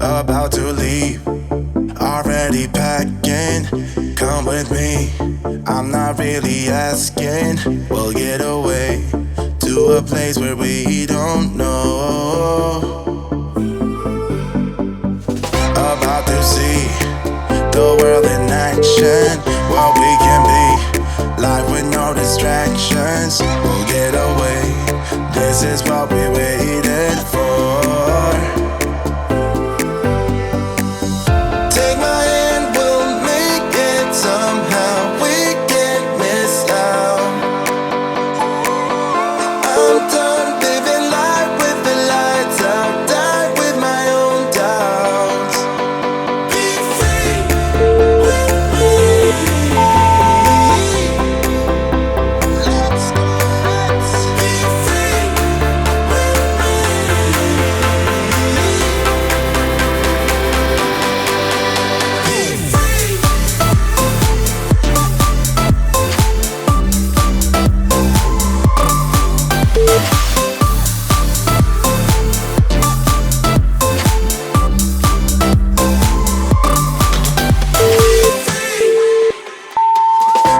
about to leave, already packing. Come with me, I'm not really asking. We'll get away to a place where we don't know. About to see the world in action, what we can be, life with no distractions. We'll get away, this is what we waited for. Take my hand, we'll make it somehow. We can't miss out. I'm done living life with the lights out. Die with my own doubts. Be free with me. Let's go, let's be free with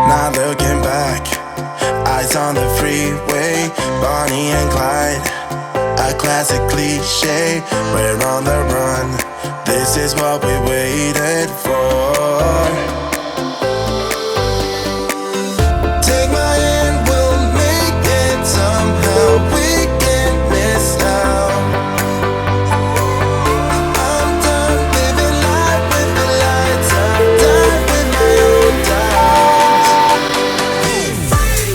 Not looking back, eyes on the freeway, Bonnie and Clyde, a classic cliche. We're on the run, this is what we waited for. Take my hand, we'll make it somehow. We can't miss out. I'm done living life with the lights out. Die with my own doubts. Be free.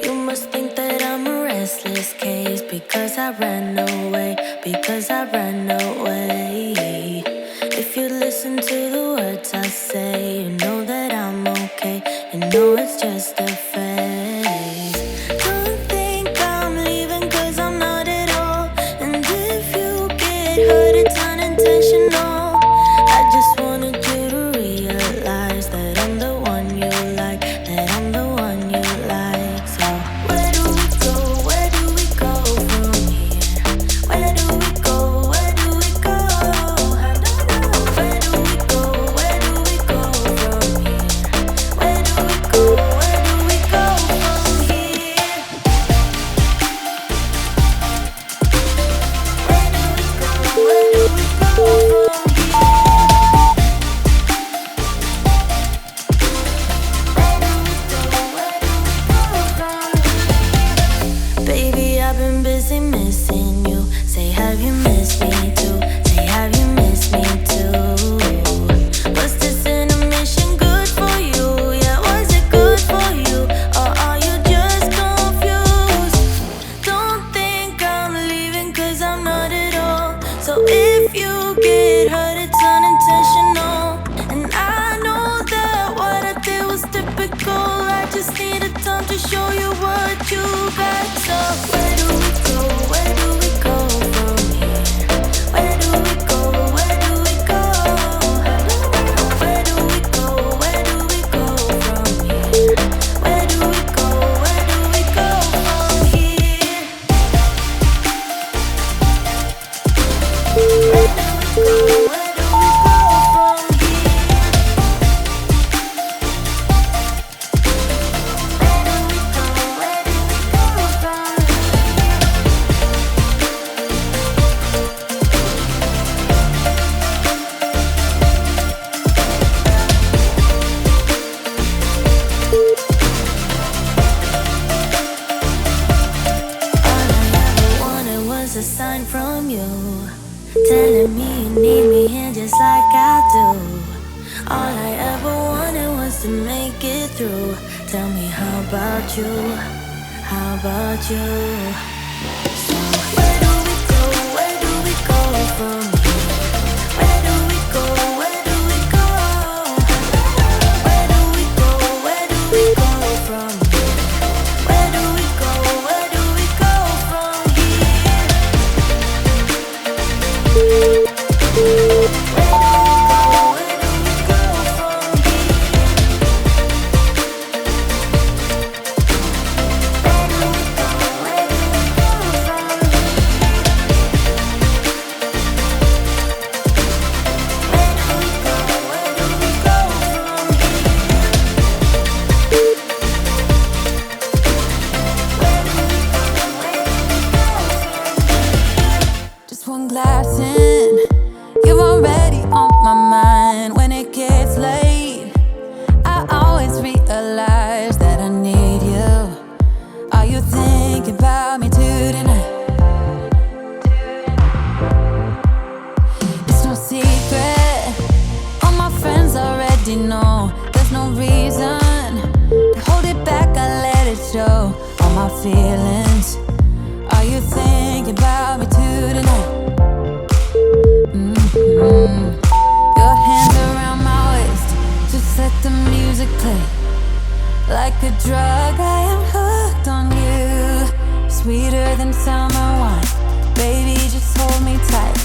You must think that I'm a restless case because I ran away, because I ran away. If you listen to the words I say, you know that I'm okay, you know it's just a phase. Don't think I'm leaving cause I'm not at all, and if you get hurt it's unintentional. I just wanted you to realize that I'm the one you like, that I'm the one you like. So where do we go? Where do we go from here? Where do we go? Where do we go? I don't know. Where do we go? Where do we go from here? Where do we go? Where do we go from here? Where do we go? Where do we go from here? Baby, I've been busy missing you. Say, have you missed me too? Say, have you missed me too? Was this intermission good for you? Yeah, was it good for you? Or are you just confused? Don't think I'm leaving cause I'm not at all. So if you get hurt, it's unintentional. And I know that what I did was typical. I just needed time to show you what you got. So where do we go? Where do we go? a sign from you, telling me you need me here just like I do. All I ever wanted was to make it through. Tell me, how about you? How about you? So where do we go? Where do we go from here? Where do we go? Where do we go? Where do we go? Where do we go from here? Where do we go? Where do we go from here? Where do we go? Where do we go from here? Where do we go? Where do we go from here? Where do we go? Where do we go from here? Where do we go? Where do we go from here? Just one glass in, you're already on my mind. When it gets late, I always realize that I need you. Are you thinking about me too tonight? It's no secret, all my friends already know. There's no reason to hold it back, I let it show. All my feelings, are you thinking about me too tonight? Your hands around my waist, just let the music play. Like a drug, I am hooked on you. Sweeter than summer wine, baby, just hold me tight.